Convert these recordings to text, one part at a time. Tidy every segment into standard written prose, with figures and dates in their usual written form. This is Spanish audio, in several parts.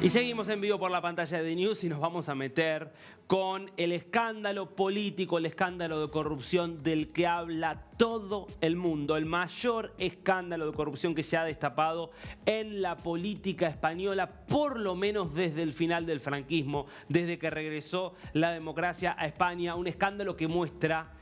Y seguimos en vivo por la pantalla de News y nos vamos a meter con el escándalo político, el escándalo de corrupción del que habla todo el mundo, el mayor escándalo de corrupción que se ha destapado en la política española, por lo menos desde el final del franquismo, desde que regresó la democracia a España, un escándalo que muestra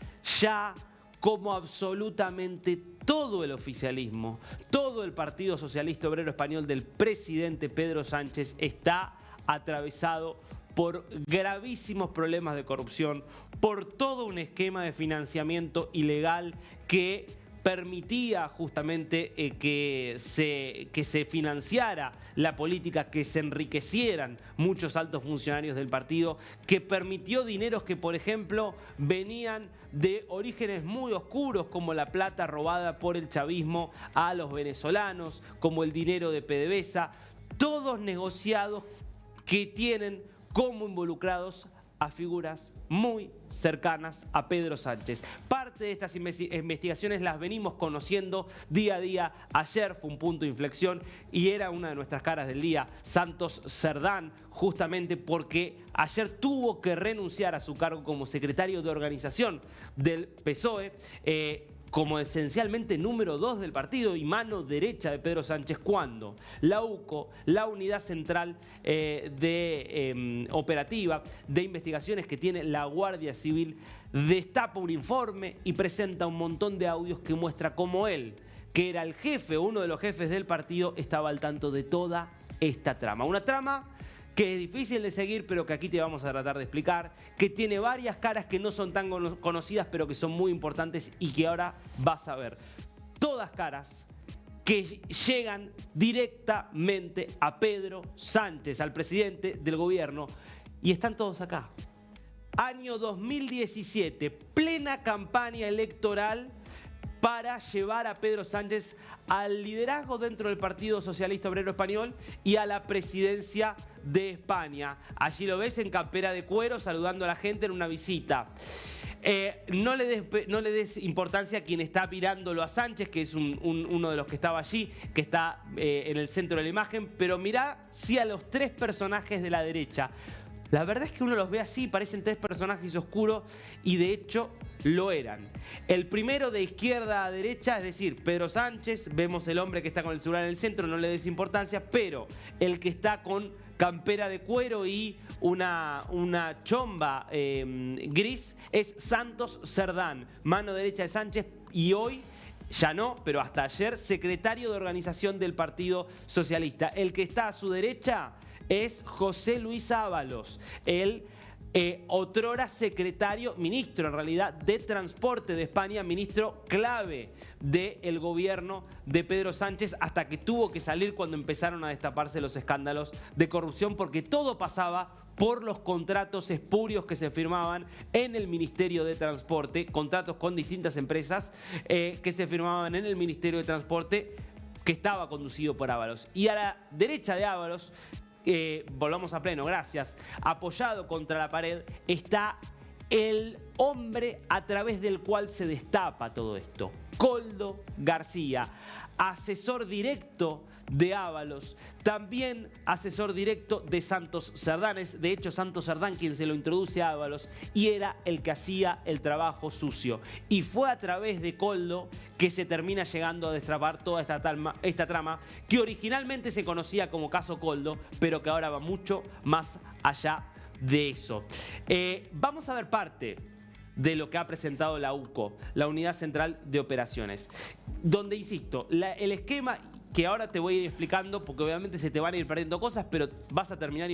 ya como absolutamente todo el oficialismo, todo el Partido Socialista Obrero Español del presidente Pedro Sánchez está atravesado por gravísimos problemas de corrupción, por todo un esquema de financiamiento ilegal que permitía justamente que se financiara la política, que se enriquecieran muchos altos funcionarios del partido, que permitió dineros que, por ejemplo, venían de orígenes muy oscuros, como la plata robada por el chavismo a los venezolanos, como el dinero de PDVSA, todos negociados que tienen como involucrados a figuras muy cercanas a Pedro Sánchez. Parte de estas investigaciones las venimos conociendo día a día. Ayer fue un punto de inflexión y era una de nuestras caras del día, Santos Cerdán, justamente porque ayer tuvo que renunciar a su cargo como secretario de organización del PSOE, como esencialmente número 2 del partido y mano derecha de Pedro Sánchez, cuando la UCO, la Unidad Central Operativa de Investigaciones que tiene la Guardia Civil, destapa un informe y presenta un montón de audios que muestra cómo él, que era el jefe, uno de los jefes del partido, estaba al tanto de toda esta trama. Una trama que es difícil de seguir, pero que aquí te vamos a tratar de explicar, que tiene varias caras que no son tan conocidas, pero que son muy importantes y que ahora vas a ver. Todas caras que llegan directamente a Pedro Sánchez, al presidente del gobierno, y están todos acá. Año 2017, plena campaña electoral para llevar a Pedro Sánchez al liderazgo dentro del Partido Socialista Obrero Español y a la presidencia de España. Allí lo ves en campera de cuero saludando a la gente en una visita. No le des importancia a quien está mirándolo a Sánchez, que es uno de los que estaba allí, que está en el centro de la imagen, pero mirá sí a los tres personajes de la derecha. La verdad es que uno los ve así, parecen tres personajes oscuros y de hecho lo eran. El primero de izquierda a derecha, es decir, Pedro Sánchez, vemos el hombre que está con el celular en el centro, no le des importancia, pero el que está con campera de cuero y una chomba gris es Santos Cerdán, mano derecha de Sánchez, y hoy ya no, pero hasta ayer, secretario de organización del Partido Socialista. El que está a su derecha es José Luis Ábalos, el otrora secretario, ministro en realidad, de Transporte de España, ministro clave del gobierno de Pedro Sánchez, hasta que tuvo que salir cuando empezaron a destaparse los escándalos de corrupción, porque todo pasaba por los contratos espurios que se firmaban en el Ministerio de Transporte, contratos con distintas empresas que se firmaban en el Ministerio de Transporte, que estaba conducido por Ábalos. Y a la derecha de Ábalos, volvamos a pleno, gracias, apoyado contra la pared, está el hombre a través del cual se destapa todo esto, Koldo García, asesor directo de Ábalos, también asesor directo de Santos Cerdán. Es de hecho Santos Cerdán quien se lo introduce a Ábalos y era el que hacía el trabajo sucio. Y fue a través de Koldo que se termina llegando a destrapar toda esta trama que originalmente se conocía como caso Koldo, pero que ahora va mucho más allá de eso. Vamos a ver parte de lo que ha presentado la UCO, la Unidad Central de Operaciones, donde, insisto, el esquema que ahora te voy a ir explicando, porque obviamente se te van a ir perdiendo cosas, pero vas a terminar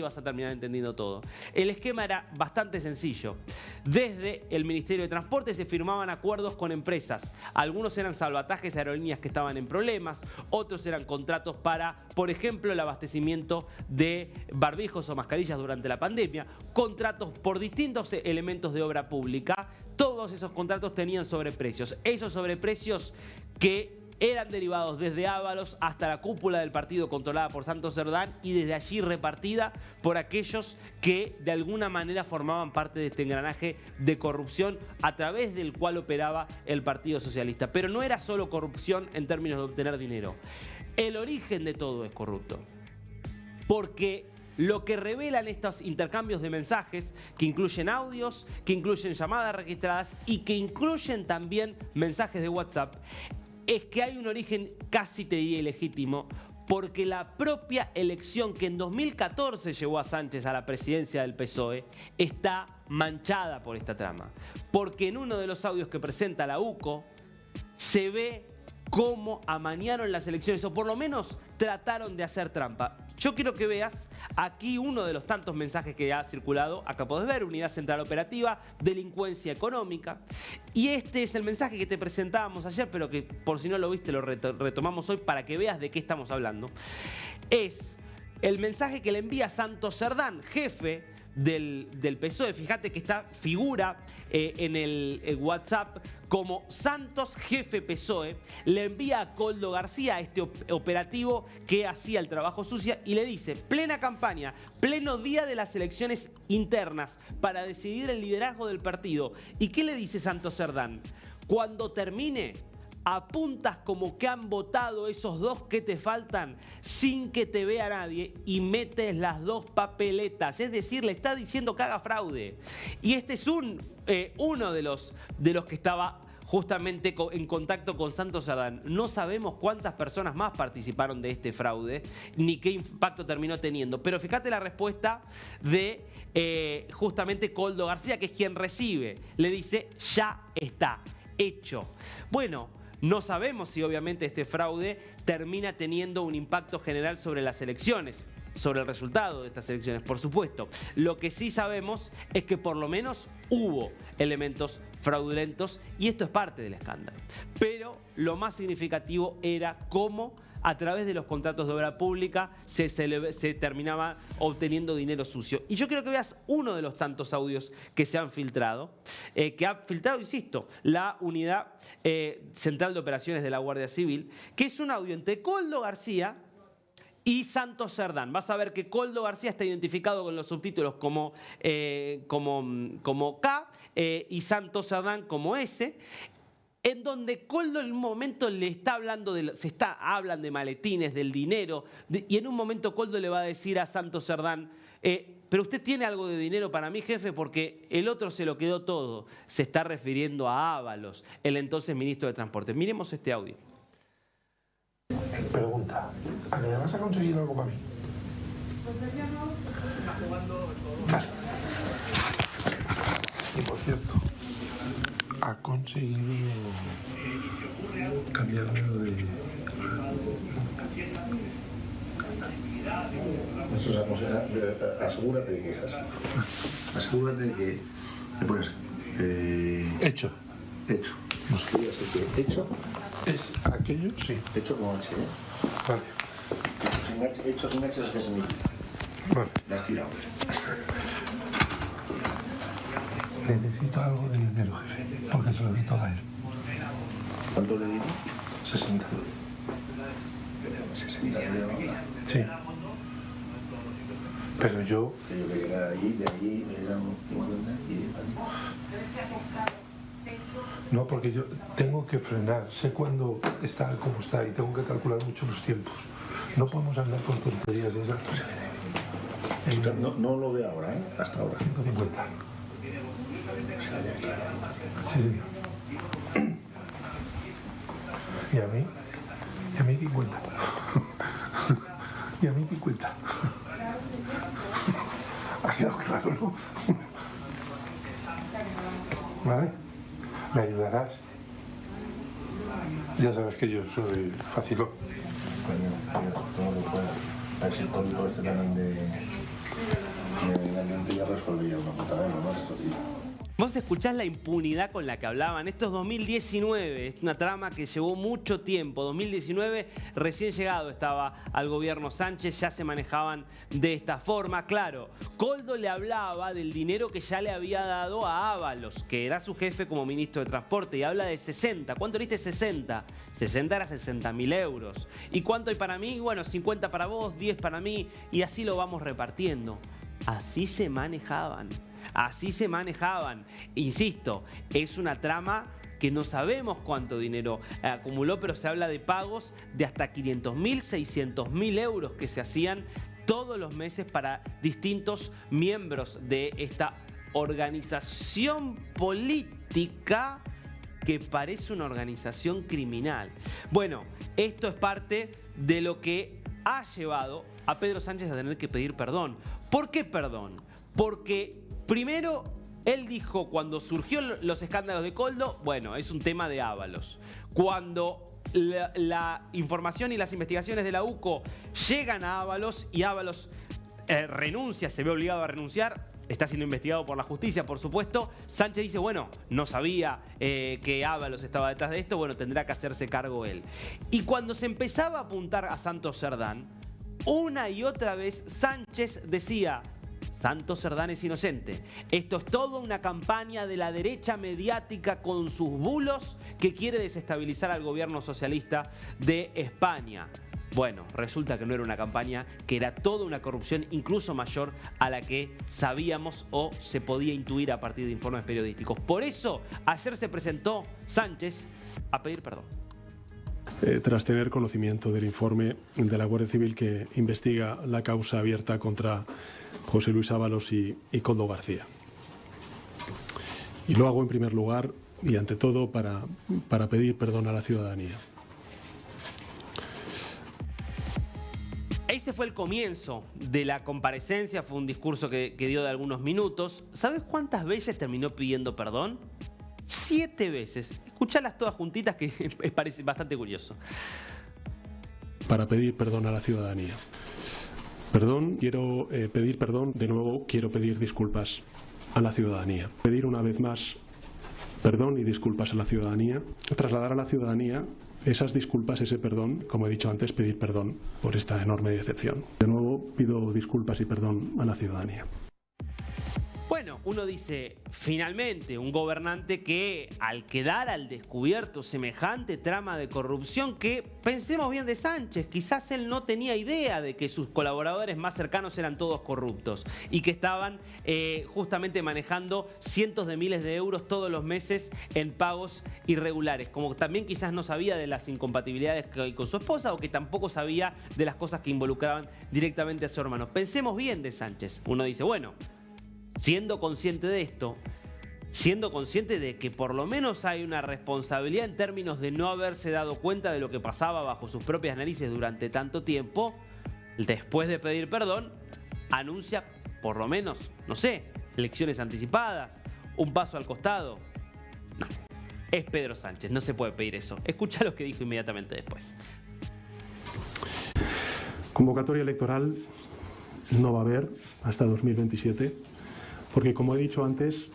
entendiendo todo. El esquema era bastante sencillo. Desde el Ministerio de Transporte se firmaban acuerdos con empresas. Algunos eran salvatajes a aerolíneas que estaban en problemas, otros eran contratos para, por ejemplo, el abastecimiento de barbijos o mascarillas durante la pandemia, contratos por distintos elementos de obra pública. Todos esos contratos tenían sobreprecios. Esos sobreprecios que eran derivados desde Ábalos hasta la cúpula del partido controlada por Santos Cerdán y desde allí repartida por aquellos que de alguna manera formaban parte de este engranaje de corrupción a través del cual operaba el Partido Socialista. Pero no era solo corrupción en términos de obtener dinero. El origen de todo es corrupto. Porque lo que revelan estos intercambios de mensajes, que incluyen audios, que incluyen llamadas registradas y que incluyen también mensajes de WhatsApp, es que hay un origen casi te diría ilegítimo, porque la propia elección que en 2014 llevó a Sánchez a la presidencia del PSOE está manchada por esta trama. Porque en uno de los audios que presenta la UCO se ve cómo amañaron las elecciones, o por lo menos trataron de hacer trampa. Yo quiero que veas aquí uno de los tantos mensajes que ha circulado. Acá podés ver: Unidad Central Operativa, delincuencia económica. Y este es el mensaje que te presentábamos ayer, pero que por si no lo viste lo retomamos hoy para que veas de qué estamos hablando. Es el mensaje que le envía Santos Cerdán, jefe del PSOE. Fíjate que figura en el WhatsApp como Santos Jefe PSOE. Le envía a Koldo García, este operativo que hacía el trabajo sucio, y le dice: plena campaña, pleno día de las elecciones internas para decidir el liderazgo del partido. ¿Y qué le dice Santos Cerdán? Cuando termine, apuntas como que han votado esos dos que te faltan sin que te vea nadie y metes las dos papeletas. Es decir, le está diciendo que haga fraude. Y este es uno de los que estaba justamente en contacto con Santos Cerdán. No sabemos cuántas personas más participaron de este fraude, ni qué impacto terminó teniendo. Pero fíjate la respuesta de justamente Koldo García, que es quien recibe. Le dice: ya está hecho. Bueno, no sabemos si obviamente este fraude termina teniendo un impacto general sobre las elecciones, sobre el resultado de estas elecciones, por supuesto. Lo que sí sabemos es que por lo menos hubo elementos fraudulentos y esto es parte del escándalo. Pero lo más significativo era cómo a través de los contratos de obra pública se terminaba obteniendo dinero sucio. Y yo quiero que veas uno de los tantos audios que se han filtrado, insisto, la Unidad Central de Operaciones de la Guardia Civil, que es un audio entre Koldo García y Santos Cerdán. Vas a ver que Koldo García está identificado con los subtítulos como K y Santos Cerdán como S, en donde Koldo en un momento le está hablando hablan de maletines, del dinero, y en un momento Koldo le va a decir a Santos Cerdán: pero usted tiene algo de dinero para mí, jefe, porque el otro se lo quedó todo. Se está refiriendo a Ábalos, el entonces ministro de Transporte. Miremos este audio. Pregunta: ¿a que me vas a conseguir algo para mí? Vale. Y por cierto, ha conseguido cambiarlo de... Eso se aconseja, asegúrate de que es así. Asegúrate de que le pones Hecho. hecho. No sé qué decir que hecho ¿Es aquello? Sí. hecho con H, ¿eh? Vale. Hecho sin H es que significa. Vale. La has tirado. Necesito algo de dinero, jefe, porque se lo di todo a él. ¿Cuánto le digo? 60. 60 de ahora. Sí. Pero yo... Yo que era allí, de allí eran 50 y de allí. No, porque yo tengo que frenar. Sé cuándo está, cómo está, y tengo que calcular mucho los tiempos. No podemos andar con tonterías de esas. No lo de ahora, ¿eh? Hasta ahora. 550. Se le debe traer. Sí. ¿Y a mí? ¿Y a mí 50? ¿Y a mí 50? Ha quedado claro, ¿no? ¿Vale? ¿Me ayudarás? Ya sabes que yo soy facilón. Coño, todo lo que pueda. A ver si el tónico este también de ya resolvería una puta vez, ¿no? Esto, tío. Vos escuchás la impunidad con la que hablaban. Esto es 2019, es una trama que llevó mucho tiempo. 2019, recién llegado estaba al gobierno Sánchez, ya se manejaban de esta forma. Claro, Koldo le hablaba del dinero que ya le había dado a Ábalos, que era su jefe como ministro de Transporte, y habla de 60. ¿Cuánto viste? 60. 60 era 60.000 euros. ¿Y cuánto hay para mí? Bueno, 50 para vos, 10 para mí, y así lo vamos repartiendo. Así se manejaban. Así se manejaban. Insisto, es una trama que no sabemos cuánto dinero acumuló, pero se habla de pagos de hasta 500.000, 600.000 euros que se hacían todos los meses para distintos miembros de esta organización política que parece una organización criminal. Bueno, esto es parte de lo que ha llevado a Pedro Sánchez a tener que pedir perdón. ¿Por qué perdón? Porque primero él dijo, cuando surgió los escándalos de Koldo, bueno, es un tema de Ábalos. Cuando la información y las investigaciones de la UCO llegan a Ábalos y Ábalos renuncia, se ve obligado a renunciar, está siendo investigado por la justicia, por supuesto, Sánchez dice, bueno, no sabía que Ábalos estaba detrás de esto, bueno, tendrá que hacerse cargo él. Y cuando se empezaba a apuntar a Santos Cerdán, una y otra vez Sánchez decía, Santos Cerdán es inocente. Esto es toda una campaña de la derecha mediática con sus bulos que quiere desestabilizar al gobierno socialista de España. Bueno, resulta que no era una campaña, que era toda una corrupción incluso mayor a la que sabíamos o se podía intuir a partir de informes periodísticos. Por eso, ayer se presentó Sánchez a pedir perdón. Tras tener conocimiento del informe de la Guardia Civil que investiga la causa abierta contra José Luis Ábalos y Koldo García. Y lo hago en primer lugar y ante todo para pedir perdón a la ciudadanía. Ese fue el comienzo de la comparecencia, fue un discurso que dio de algunos minutos. ¿Sabes cuántas veces terminó pidiendo perdón? 7 veces. Escuchalas todas juntitas que parece bastante curioso. Para pedir perdón a la ciudadanía. Perdón, quiero pedir perdón, de nuevo quiero pedir disculpas a la ciudadanía. Pedir una vez más perdón y disculpas a la ciudadanía. Trasladar a la ciudadanía esas disculpas, ese perdón, como he dicho antes, pedir perdón por esta enorme decepción. De nuevo pido disculpas y perdón a la ciudadanía. Bueno, uno dice, finalmente, un gobernante que al quedar al descubierto semejante trama de corrupción que, pensemos bien de Sánchez, quizás él no tenía idea de que sus colaboradores más cercanos eran todos corruptos y que estaban justamente manejando cientos de miles de euros todos los meses en pagos irregulares, como también quizás no sabía de las incompatibilidades con su esposa o que tampoco sabía de las cosas que involucraban directamente a su hermano. Pensemos bien de Sánchez. Uno dice, bueno, siendo consciente de esto, siendo consciente de que por lo menos hay una responsabilidad en términos de no haberse dado cuenta de lo que pasaba bajo sus propias narices durante tanto tiempo, después de pedir perdón, anuncia por lo menos, no sé, elecciones anticipadas, un paso al costado. No, es Pedro Sánchez, no se puede pedir eso. Escucha lo que dijo inmediatamente después. Convocatoria electoral no va a haber hasta 2027. Porque, como he dicho antes,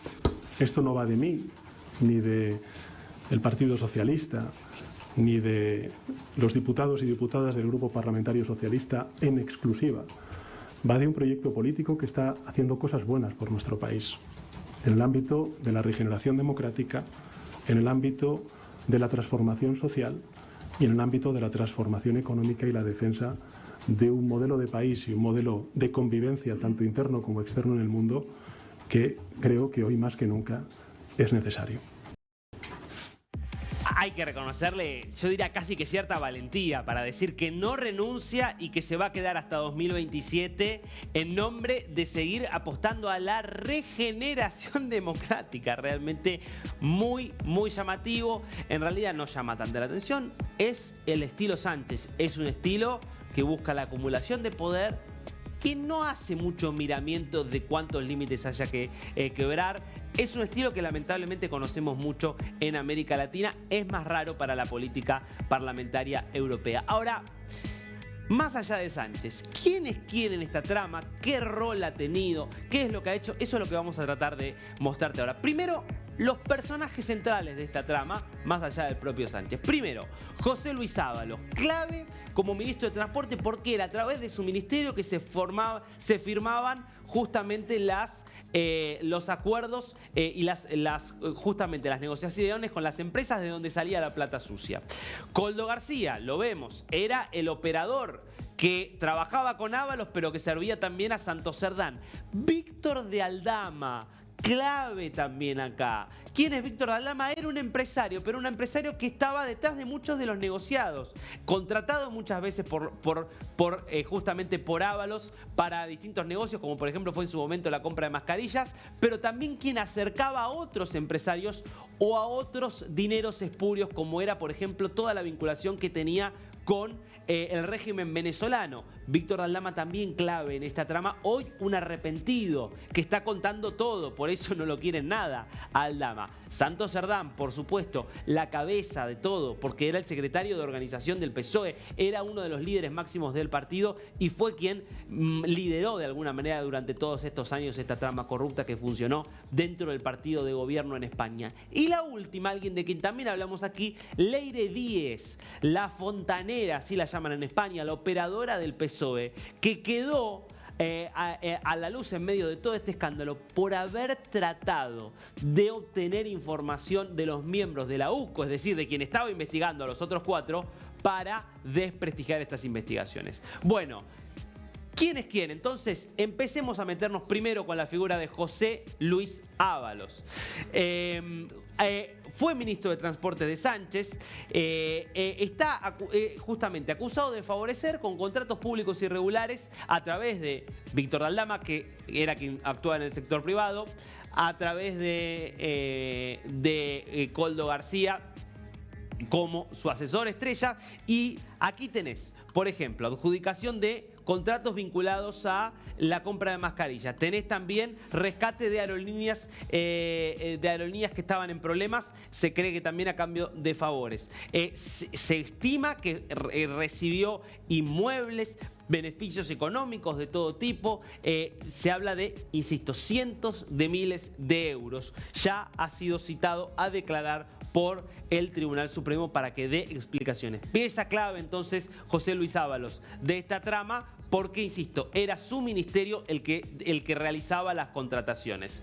esto no va de mí, ni del Partido Socialista, ni de los diputados y diputadas del Grupo Parlamentario Socialista en exclusiva. Va de un proyecto político que está haciendo cosas buenas por nuestro país, en el ámbito de la regeneración democrática, en el ámbito de la transformación social y en el ámbito de la transformación económica y la defensa de un modelo de país y un modelo de convivencia, tanto interno como externo en el mundo, que creo que hoy más que nunca es necesario. Hay que reconocerle, yo diría casi que cierta valentía para decir que no renuncia y que se va a quedar hasta 2027 en nombre de seguir apostando a la regeneración democrática. Realmente muy llamativo. En realidad no llama tanto la atención. Es el estilo Sánchez. Es un estilo que busca la acumulación de poder, que no hace mucho miramiento de cuántos límites haya que quebrar. Es un estilo que lamentablemente conocemos mucho en América Latina. Es más raro para la política parlamentaria europea. Ahora, más allá de Sánchez, ¿quiénes quieren esta trama? ¿Qué rol ha tenido? ¿Qué es lo que ha hecho? Eso es lo que vamos a tratar de mostrarte ahora. Primero, los personajes centrales de esta trama, más allá del propio Sánchez. Primero, José Luis Ábalos, clave como ministro de Transporte, porque era a través de su ministerio que se firmaban justamente los acuerdos y justamente las negociaciones con las empresas de donde salía la plata sucia. Koldo García, lo vemos, era el operador que trabajaba con Ábalos, pero que servía también a Santos Cerdán. Víctor de Aldama, clave también acá. ¿Quién es Víctor de Aldama? Era un empresario, pero un empresario que estaba detrás de muchos de los negociados, contratado muchas veces justamente por Ábalos para distintos negocios, como por ejemplo fue en su momento la compra de mascarillas, pero también quien acercaba a otros empresarios o a otros dineros espurios, como era por ejemplo toda la vinculación que tenía con el régimen venezolano. Víctor de Aldama también clave en esta trama, hoy un arrepentido que está contando todo, por eso no lo quieren nada a Aldama. Santos Cerdán, por supuesto, la cabeza de todo, porque era el secretario de organización del PSOE, era uno de los líderes máximos del partido y fue quien lideró de alguna manera durante todos estos años esta trama corrupta que funcionó dentro del partido de gobierno en España. Y la última, alguien de quien también hablamos aquí, Leire Díez, la fontanera, así la llaman en España, la operadora del PSOE, que quedó a la luz en medio de todo este escándalo por haber tratado de obtener información de los miembros de la UCO, es decir, de quien estaba investigando a los otros 4, para desprestigiar estas investigaciones. Bueno, ¿quién es quién? Entonces, empecemos a meternos primero con la figura de José Luis Ábalos. Fue ministro de Transporte de Sánchez, está justamente acusado de favorecer con contratos públicos irregulares a través de Víctor de Aldama, que era quien actuaba en el sector privado, a través de Koldo García como su asesor estrella. Y aquí tenés, por ejemplo, adjudicación de contratos vinculados a la compra de mascarillas. Tenés también rescate de aerolíneas que estaban en problemas, se cree que también a cambio de favores. Se estima que recibió inmuebles, beneficios económicos de todo tipo, se habla de, insisto, cientos de miles de euros. Ya ha sido citado a declarar por el Tribunal Supremo para que dé explicaciones. Pieza clave entonces José Luis Ábalos de esta trama, porque, insisto, era su ministerio el que realizaba las contrataciones.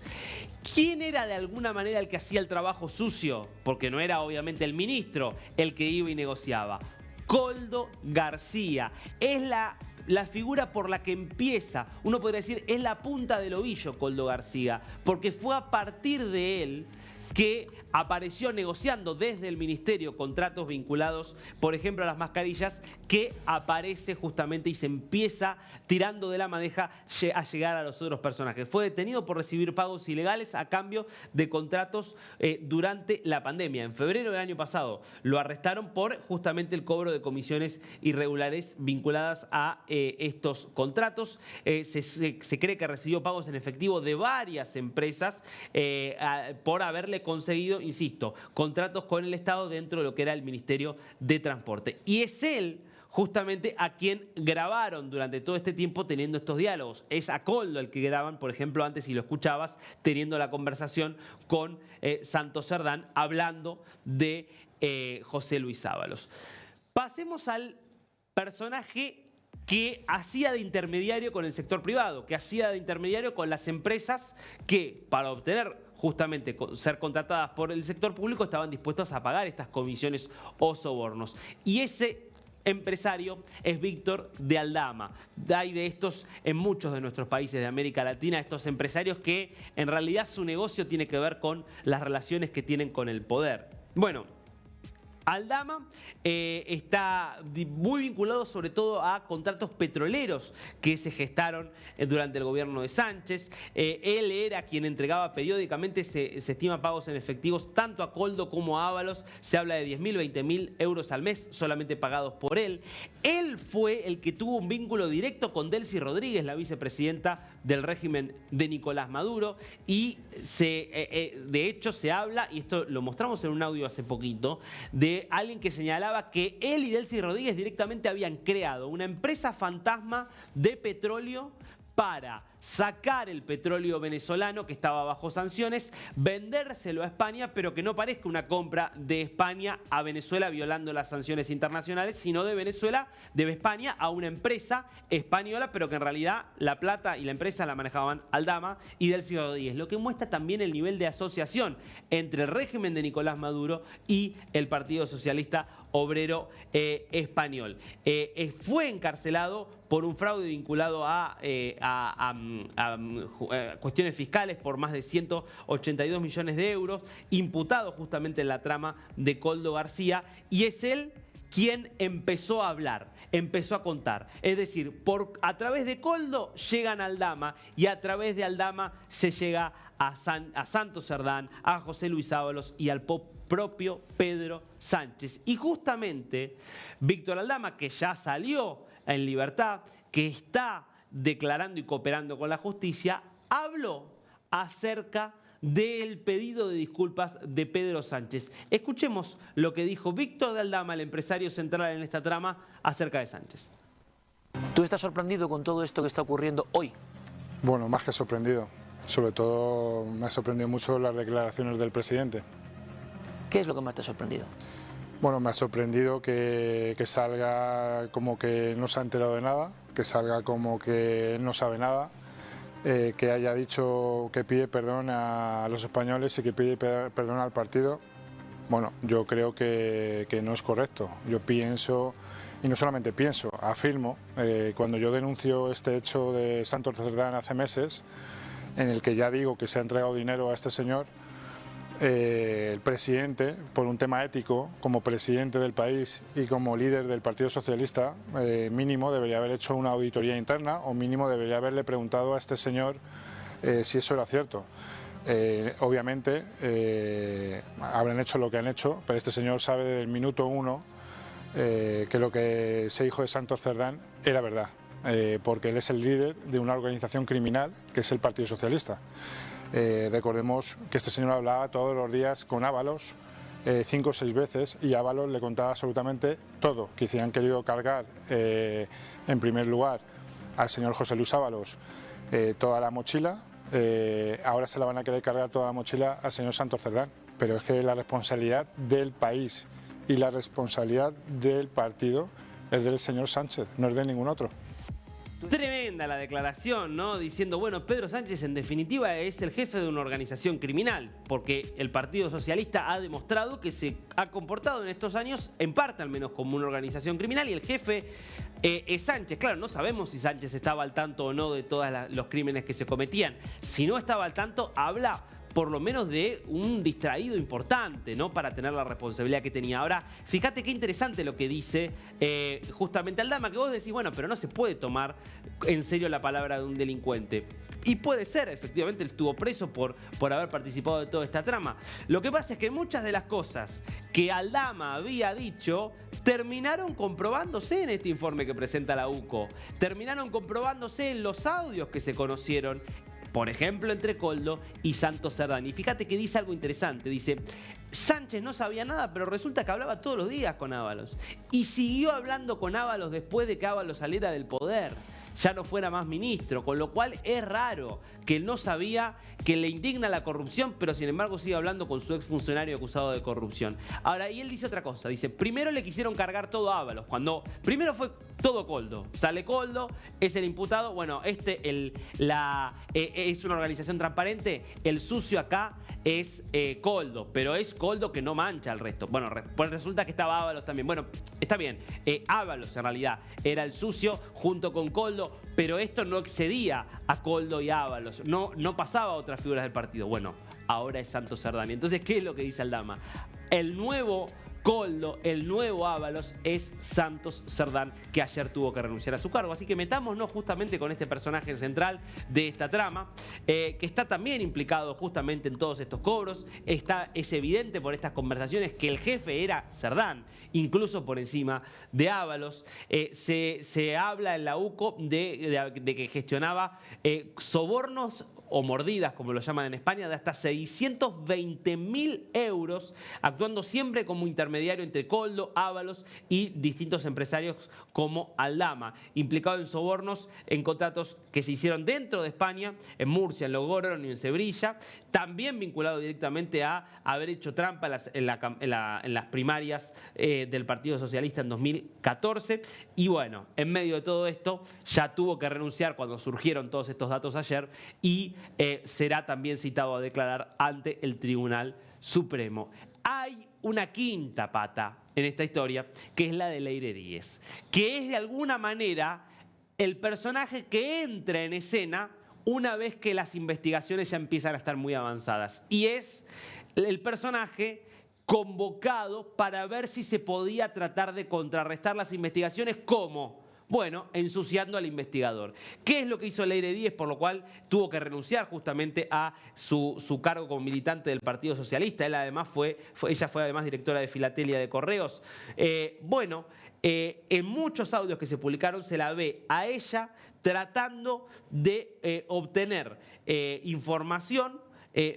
¿Quién era de alguna manera el que hacía el trabajo sucio? Porque no era obviamente el ministro el que iba y negociaba. Koldo García es la figura por la que empieza, uno podría decir, es la punta del ovillo Koldo García, porque fue a partir de él que apareció negociando desde el ministerio contratos vinculados, por ejemplo, a las mascarillas, que aparece justamente y se empieza tirando de la madeja a llegar a los otros personajes. Fue detenido por recibir pagos ilegales a cambio de contratos durante la pandemia. En febrero del año pasado lo arrestaron por justamente el cobro de comisiones irregulares vinculadas a estos contratos. Se cree que recibió pagos en efectivo de varias empresas por haberle conseguido, insisto, contratos con el Estado dentro de lo que era el Ministerio de Transporte. Y es él justamente a quien grabaron durante todo este tiempo teniendo estos diálogos. Es a Koldo el que graban, por ejemplo, antes, si lo escuchabas, teniendo la conversación con Santos Cerdán, hablando de José Luis Ábalos. Pasemos al personaje que hacía de intermediario con el sector privado, que hacía de intermediario con las empresas que, para obtener justamente ser contratadas por el sector público, estaban dispuestos a pagar estas comisiones o sobornos. Y ese empresario es Víctor de Aldama. Hay de estos en muchos de nuestros países de América Latina, estos empresarios que en realidad su negocio tiene que ver con las relaciones que tienen con el poder. Bueno, Aldama está muy vinculado sobre todo a contratos petroleros que se gestaron durante el gobierno de Sánchez. Él era quien entregaba periódicamente, se estima, pagos en efectivos tanto a Koldo como a Ábalos. Se habla de 10.000, 20.000 euros al mes solamente pagados por él. Él fue el que tuvo un vínculo directo con Delcy Rodríguez, la vicepresidenta del régimen de Nicolás Maduro, y de hecho se habla, y esto lo mostramos en un audio hace poquito, de alguien que señalaba que él y Delcy Rodríguez directamente habían creado una empresa fantasma de petróleo para sacar el petróleo venezolano que estaba bajo sanciones, vendérselo a España, pero que no parezca una compra de España a Venezuela violando las sanciones internacionales, sino de Venezuela, de España, a una empresa española, pero que en realidad la plata y la empresa la manejaban Aldama y Delcy Rodríguez, lo que muestra también el nivel de asociación entre el régimen de Nicolás Maduro y el Partido Socialista Obrero Español. Fue encarcelado por un fraude vinculado a cuestiones fiscales por más de 182 millones de euros, imputado justamente en la trama de Koldo García, y es él quien empezó a hablar, empezó a contar. Es decir, a través de Koldo llegan a Aldama y a través de Aldama se llega a Santos Cerdán, a José Luis Ábalos y al propio Pedro Sánchez. Y justamente Víctor Aldama, que ya salió en libertad, que está declarando y cooperando con la justicia, habló acerca del pedido de disculpas de Pedro Sánchez. Escuchemos lo que dijo Víctor de Aldama, el empresario central en esta trama, acerca de Sánchez. ¿Tú estás sorprendido con todo esto que está ocurriendo hoy? Bueno, más que sorprendido. Sobre todo me ha sorprendido mucho las declaraciones del presidente. ¿Qué es lo que más te ha sorprendido? Bueno, me ha sorprendido que salga como que no se ha enterado de nada, que salga como que él no sabe nada, que haya dicho que pide perdón a los españoles y que pide perdón al partido. Bueno, yo creo que no es correcto. Yo pienso, y no solamente pienso, afirmo, cuando yo denuncio este hecho de Santos Cerdán hace meses, en el que ya digo que se ha entregado dinero a este señor, el presidente, por un tema ético, como presidente del país y como líder del Partido Socialista, mínimo debería haber hecho una auditoría interna o mínimo debería haberle preguntado a este señor si eso era cierto. Obviamente habrán hecho lo que han hecho, pero este señor sabe desde el minuto uno que lo que se dijo de Santos Cerdán era verdad, porque él es el líder de una organización criminal que es el Partido Socialista. Recordemos que este señor hablaba todos los días con Ábalos 5 o 6 veces y Ábalos le contaba absolutamente todo, que se han querido cargar en primer lugar al señor José Luis Ábalos toda la mochila, ahora se la van a querer cargar toda la mochila al señor Santos Cerdán, pero es que la responsabilidad del país y la responsabilidad del partido es del señor Sánchez, no es de ningún otro. Tremenda la declaración, ¿no? Diciendo, bueno, Pedro Sánchez en definitiva es el jefe de una organización criminal, porque el Partido Socialista ha demostrado que se ha comportado en estos años, en parte al menos, como una organización criminal, y el jefe es Sánchez. Claro, no sabemos si Sánchez estaba al tanto o no de todos los crímenes que se cometían. Si no estaba al tanto, habla por lo menos de un distraído importante, ¿no? Para tener la responsabilidad que tenía. Ahora, fíjate qué interesante lo que dice justamente Aldama, que vos decís, bueno, pero no se puede tomar en serio la palabra de un delincuente. Y puede ser, efectivamente, él estuvo preso por haber participado de toda esta trama. Lo que pasa es que muchas de las cosas que Aldama había dicho terminaron comprobándose en este informe que presenta la UCO. Terminaron comprobándose en los audios que se conocieron, por ejemplo, entre Koldo y Santos Cerdán. Y fíjate que dice algo interesante. Dice, Sánchez no sabía nada, pero resulta que hablaba todos los días con Ábalos. Y siguió hablando con Ábalos después de que Ábalos saliera del poder, ya no fuera más ministro, con lo cual es raro que él no sabía, que le indigna la corrupción, pero sin embargo sigue hablando con su exfuncionario acusado de corrupción. Ahora, y él dice otra cosa, dice, primero le quisieron cargar todo a Ábalos, cuando primero fue todo Koldo, sale Koldo, es el imputado, bueno, es una organización transparente, el sucio acá es Koldo, pero es Koldo que no mancha al resto. Bueno, pues resulta que estaba Ábalos también. Bueno, está bien, Ábalos en realidad era el sucio junto con Koldo, pero esto no excedía a Koldo y Ábalos, no pasaba a otras figuras del partido. Bueno, ahora es Santos Cerdán. Entonces, ¿qué es lo que dice Aldama? El nuevo Koldo, el nuevo Ábalos es Santos Cerdán, que ayer tuvo que renunciar a su cargo. Así que metámonos justamente con este personaje central de esta trama, que está también implicado justamente en todos estos cobros. Es evidente por estas conversaciones que el jefe era Cerdán, incluso por encima de Ábalos. Se habla en la UCO de que gestionaba sobornos o mordidas, como lo llaman en España, de hasta 620.000 euros, actuando siempre como intermediario entre Koldo, Ábalos y distintos empresarios como Aldama, implicado en sobornos en contratos que se hicieron dentro de España, en Murcia, en Logroño y en Sevilla, también vinculado directamente a haber hecho trampa en las primarias del Partido Socialista en 2014. Y bueno, en medio de todo esto ya tuvo que renunciar cuando surgieron todos estos datos ayer y será también citado a declarar ante el Tribunal Supremo. Hay una quinta pata en esta historia, que es la de Leire Díez, que es de alguna manera el personaje que entra en escena una vez que las investigaciones ya empiezan a estar muy avanzadas. Y es el personaje convocado para ver si se podía tratar de contrarrestar las investigaciones. ¿Cómo? Bueno, ensuciando al investigador. ¿Qué es lo que hizo Leire Díez, por lo cual tuvo que renunciar justamente a su cargo como militante del Partido Socialista? Ella fue además directora de Filatelia de Correos. En muchos audios que se publicaron se la ve a ella tratando de obtener información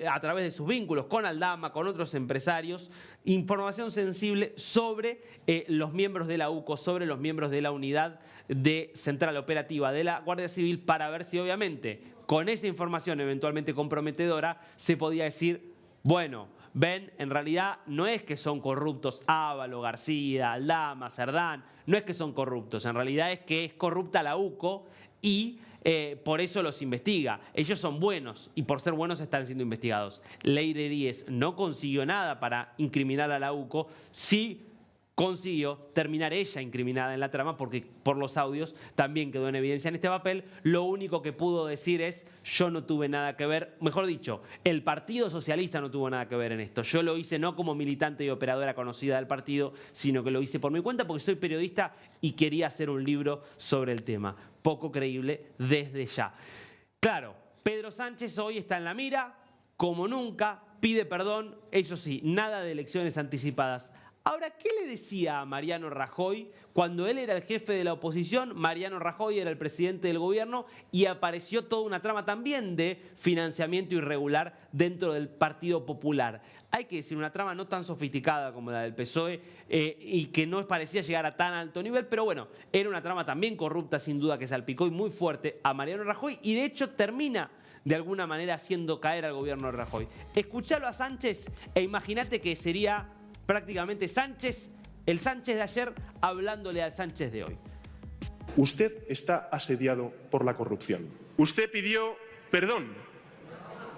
a través de sus vínculos con Aldama, con otros empresarios, información sensible sobre los miembros de la UCO, sobre los miembros de la unidad de central operativa de la Guardia Civil, para ver si obviamente con esa información eventualmente comprometedora se podía decir, bueno, ven, en realidad no es que son corruptos Ábalo, García, Aldama, Cerdán, no es que son corruptos, en realidad es que es corrupta la UCO y por eso los investiga. Ellos son buenos y por ser buenos están siendo investigados. Leire Díez no consiguió nada para incriminar a la UCO, sí consiguió terminar ella incriminada en la trama, porque por los audios también quedó en evidencia en este papel. Lo único que pudo decir es: yo no tuve nada que ver, mejor dicho, el Partido Socialista no tuvo nada que ver en esto. Yo lo hice no como militante y operadora conocida del partido, sino que lo hice por mi cuenta porque soy periodista y quería hacer un libro sobre el tema. Poco creíble desde ya. Claro, Pedro Sánchez hoy está en la mira, como nunca, pide perdón, eso sí, nada de elecciones anticipadas. Ahora, ¿qué le decía a Mariano Rajoy cuando él era el jefe de la oposición? Mariano Rajoy era el presidente del gobierno y apareció toda una trama también de financiamiento irregular dentro del Partido Popular. Hay que decir, una trama no tan sofisticada como la del PSOE y que no parecía llegar a tan alto nivel, pero bueno, era una trama también corrupta sin duda que salpicó y muy fuerte a Mariano Rajoy y de hecho termina de alguna manera haciendo caer al gobierno de Rajoy. Escuchalo a Sánchez e imagínate que sería prácticamente Sánchez, el Sánchez de ayer, hablándole al Sánchez de hoy. Usted está asediado por la corrupción. Usted pidió perdón.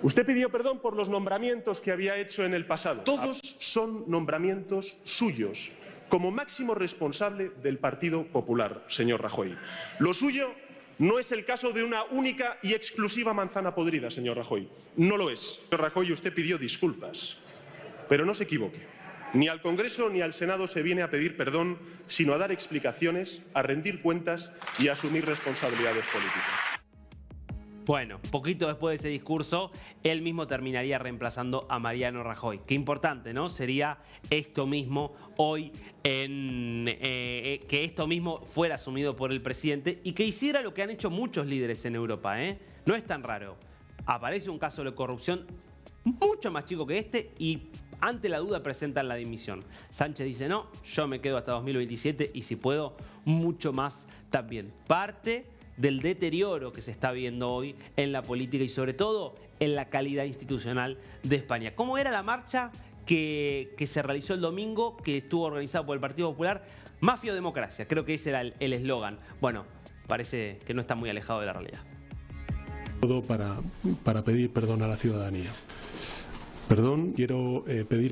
Usted pidió perdón por los nombramientos que había hecho en el pasado. Todos son nombramientos suyos, como máximo responsable del Partido Popular, señor Rajoy. Lo suyo no es el caso de una única y exclusiva manzana podrida, señor Rajoy. No lo es. Señor Rajoy, usted pidió disculpas, pero no se equivoque. Ni al Congreso ni al Senado se viene a pedir perdón, sino a dar explicaciones, a rendir cuentas y a asumir responsabilidades políticas. Bueno, poquito después de ese discurso, él mismo terminaría reemplazando a Mariano Rajoy. Qué importante, ¿no? Sería esto mismo hoy, que esto mismo fuera asumido por el presidente y que hiciera lo que han hecho muchos líderes en Europa, ¿eh? No es tan raro. Aparece un caso de corrupción mucho más chico que este y ante la duda presentan la dimisión. Sánchez dice no, yo me quedo hasta 2027 y si puedo, mucho más también. Parte del deterioro que se está viendo hoy en la política y sobre todo en la calidad institucional de España. ¿Cómo era la marcha que se realizó el domingo, que estuvo organizada por el Partido Popular? Mafia o democracia, creo que ese era el eslogan. Bueno, parece que no está muy alejado de la realidad. Todo para pedir perdón a la ciudadanía. Perdón, quiero pedir